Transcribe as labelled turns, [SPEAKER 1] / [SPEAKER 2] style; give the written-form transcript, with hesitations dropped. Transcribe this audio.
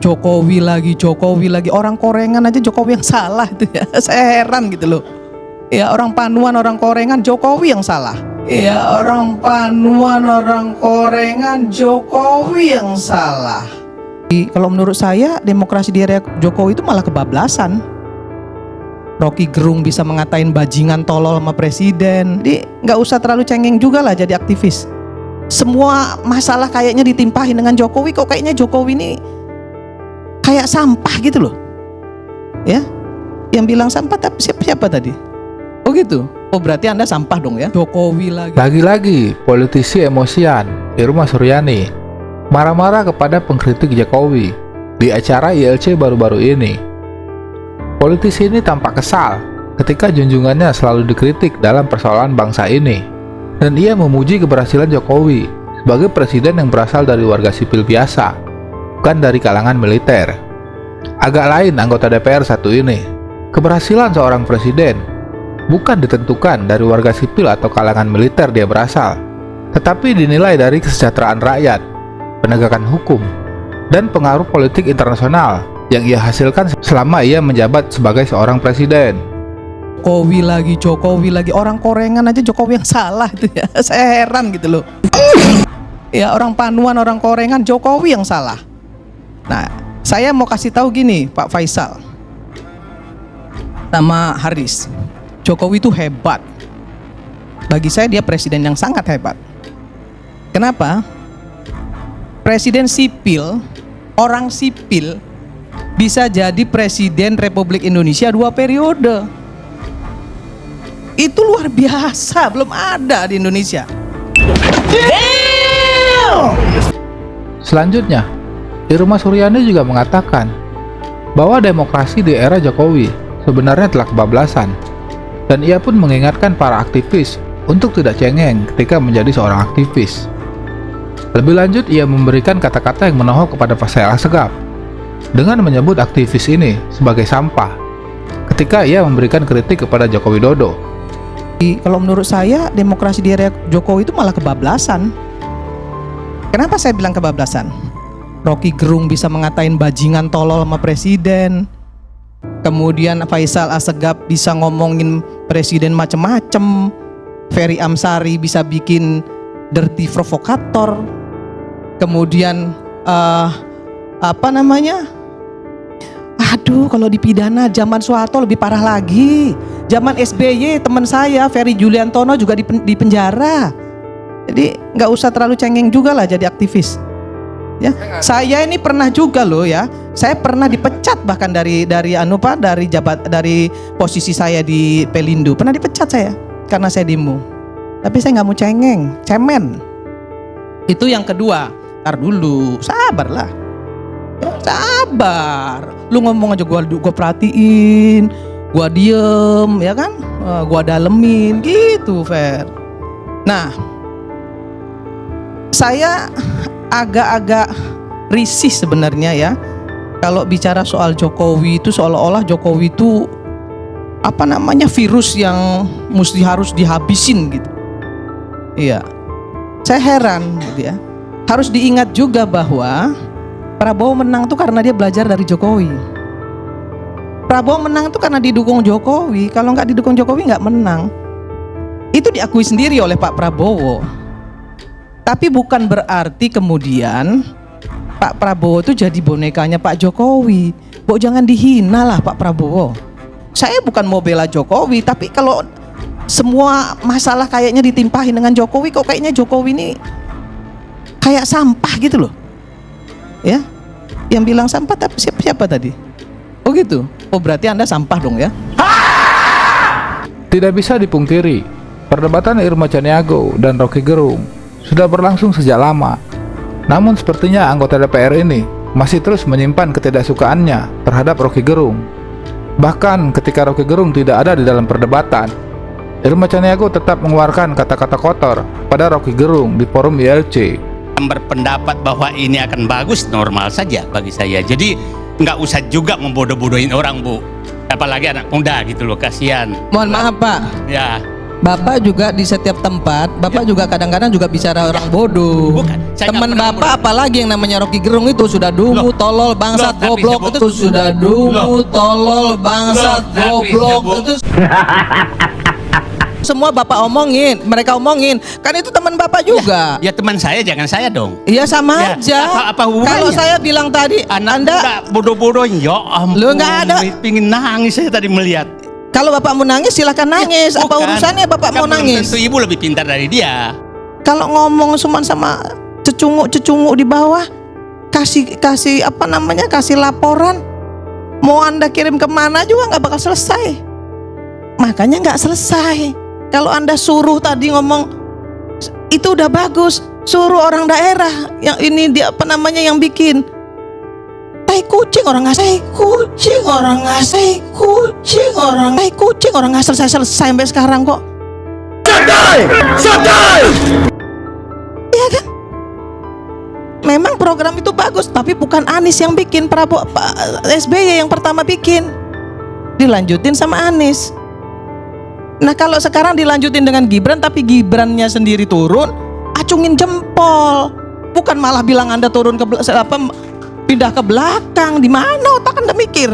[SPEAKER 1] Jokowi lagi. Orang korengan aja Jokowi yang salah itu ya. Saya heran gitu loh. Ya orang panuan, orang korengan Jokowi yang salah. Ya orang panuan, orang korengan Jokowi yang salah. Kalau menurut saya demokrasi di era Jokowi itu malah kebablasan. Rocky Gerung bisa mengatain bajingan tolol sama presiden. Jadi nggak usah terlalu cengeng juga lah jadi aktivis. Semua masalah kayaknya ditimpahin dengan Jokowi. Kok kayaknya Jokowi ini kayak sampah gitu loh. Ya, yang bilang sampah tapi siapa tadi? Oh gitu. Oh berarti Anda sampah dong ya. Jokowi lagi.
[SPEAKER 2] Lagi-lagi politisi emosian Irma Suryani marah-marah kepada pengkritik Jokowi di acara ILC baru-baru ini. Politisi ini tampak kesal ketika junjungannya selalu dikritik dalam persoalan bangsa ini, dan ia memuji keberhasilan Jokowi sebagai presiden yang berasal dari warga sipil biasa, bukan dari kalangan militer. Agak lain anggota DPR satu ini. Keberhasilan seorang presiden bukan ditentukan dari warga sipil atau kalangan militer dia berasal, tetapi dinilai dari kesejahteraan rakyat, penegakan hukum, dan pengaruh politik internasional yang ia hasilkan selama ia menjabat sebagai seorang presiden.
[SPEAKER 1] Jokowi lagi. Orang korengan aja Jokowi yang salah itu ya. Saya heran gitu loh. Ya orang panuan, orang korengan Jokowi yang salah. Nah, saya mau kasih tahu gini, Pak Faisal sama Haris. Jokowi itu hebat. Bagi saya dia presiden yang sangat hebat. Kenapa? Presiden sipil, orang sipil bisa jadi presiden Republik Indonesia 2 periode. Itu luar biasa, belum ada di Indonesia.
[SPEAKER 2] Selanjutnya, Irma Suryani juga mengatakan bahwa demokrasi di era Jokowi sebenarnya telah kebablasan, dan ia pun mengingatkan para aktivis untuk tidak cengeng ketika menjadi seorang aktivis. Lebih lanjut, ia memberikan kata-kata yang menohok kepada Faisal Asegaf dengan menyebut aktivis ini sebagai sampah ketika ia memberikan kritik kepada Joko Widodo.
[SPEAKER 1] Kalau menurut saya demokrasi di era Jokowi itu malah kebablasan. Kenapa saya bilang kebablasan? Rocky Gerung bisa mengatain bajingan tolol sama presiden. Kemudian Faisal Asegaf bisa ngomongin presiden macem-macem. Ferry Amsari bisa bikin dirty provokator. Kemudian aduh, kalau dipidana zaman Soeharto lebih parah lagi. Zaman SBY teman saya Ferry Juliantono juga di penjara. Jadi nggak usah terlalu cengeng juga lah jadi aktivis. Ya, saya ini pernah juga loh ya. Saya pernah dipecat bahkan dari posisi saya di Pelindo. Pernah dipecat saya karena saya demo. Tapi saya nggak mau cengeng, cemen. Itu yang kedua. Ntar dulu, sabarlah. Sabar. Lu ngomong aja gua perhatiin, gua diem, ya kan? Gua dalemin gitu, Fer. Nah, saya agak-agak risih sebenarnya ya. Kalau bicara soal Jokowi itu seolah-olah Jokowi itu virus yang harus dihabisin gitu. Iya. Saya heran gitu ya. Harus diingat juga bahwa Prabowo menang tuh karena dia belajar dari Jokowi. Prabowo menang tuh karena didukung Jokowi. Kalau nggak didukung Jokowi nggak menang. Itu diakui sendiri oleh Pak Prabowo. Tapi bukan berarti kemudian Pak Prabowo itu jadi bonekanya Pak Jokowi. Jangan dihina lah Pak Prabowo. Saya bukan mau bela Jokowi, tapi kalau semua masalah kayaknya ditimpahin dengan Jokowi, kok kayaknya Jokowi ini kayak sampah gitu loh. Ya, yang bilang sampah tapi siapa tadi? Oh gitu. Oh berarti Anda sampah dong ya.
[SPEAKER 2] Tidak bisa dipungkiri, perdebatan Irma Chaniago dan Rocky Gerung sudah berlangsung sejak lama. Namun sepertinya anggota DPR ini masih terus menyimpan ketidaksukaannya terhadap Rocky Gerung. Bahkan ketika Rocky Gerung tidak ada di dalam perdebatan, Irma Chaniago tetap mengeluarkan kata-kata kotor pada Rocky Gerung di forum ILC.
[SPEAKER 3] Berpendapat bahwa ini akan bagus, normal saja bagi saya. Jadi nggak usah juga membodoh-bodohin orang, Bu. Apalagi anak muda gitu loh, kasihan.
[SPEAKER 1] Mohon maaf Pak.
[SPEAKER 3] Ya.
[SPEAKER 1] Bapak juga di setiap tempat, Bapak juga kadang-kadang juga bicara orang bodoh.
[SPEAKER 3] Bukan, saya
[SPEAKER 1] Teman
[SPEAKER 3] nggak pernah
[SPEAKER 1] Bapak apalagi yang namanya Rocky Gerung itu sudah dungu,
[SPEAKER 3] Loh.
[SPEAKER 1] tolol, bangsat,
[SPEAKER 3] Loh, tapi
[SPEAKER 1] goblok,
[SPEAKER 3] saya
[SPEAKER 1] itu sudah dungu, tolol, bangsat,
[SPEAKER 3] Loh, tapi
[SPEAKER 1] goblok,
[SPEAKER 3] saya
[SPEAKER 1] itu semua Bapak omongin, mereka omongin. Kan itu teman Bapak juga.
[SPEAKER 3] Ya teman saya, jangan saya dong.
[SPEAKER 1] Iya sama
[SPEAKER 3] Ya,
[SPEAKER 1] aja.
[SPEAKER 3] apa hubungannya?
[SPEAKER 1] Kalau saya bilang tadi, Anda
[SPEAKER 3] bodoh-bodoh, ya ampun.
[SPEAKER 1] Lu nggak ada.
[SPEAKER 3] Pingin nangis saya tadi melihat.
[SPEAKER 1] kalau Bapak mau nangis silahkan nangis. Apa
[SPEAKER 3] Bukan.
[SPEAKER 1] urusannya Bapak
[SPEAKER 3] Kan
[SPEAKER 1] mau
[SPEAKER 3] belum
[SPEAKER 1] nangis?
[SPEAKER 3] Tentu ibu lebih pintar dari dia.
[SPEAKER 1] Kalau ngomong cuma sama cecunguk di bawah, kasih apa namanya, kasih laporan, mau Anda kirim kemana juga nggak bakal selesai. Makanya nggak selesai. Kalau Anda suruh tadi ngomong itu udah bagus, suruh orang daerah yang ini dia apa namanya yang bikin. Tai kucing orang ngasih kucing orang ngasih kucing orang tai kucing orang nggak selesai sampai sekarang kok. Santai. Iya kan? Memang program itu bagus, tapi bukan Anies yang bikin, Prabowo, Pak SBY yang pertama bikin, dilanjutin sama Anies. Nah kalau sekarang dilanjutin dengan Gibran, tapi Gibrannya sendiri turun, acungin jempol, bukan malah bilang Anda turun pindah ke belakang. Di mana otak Anda mikir?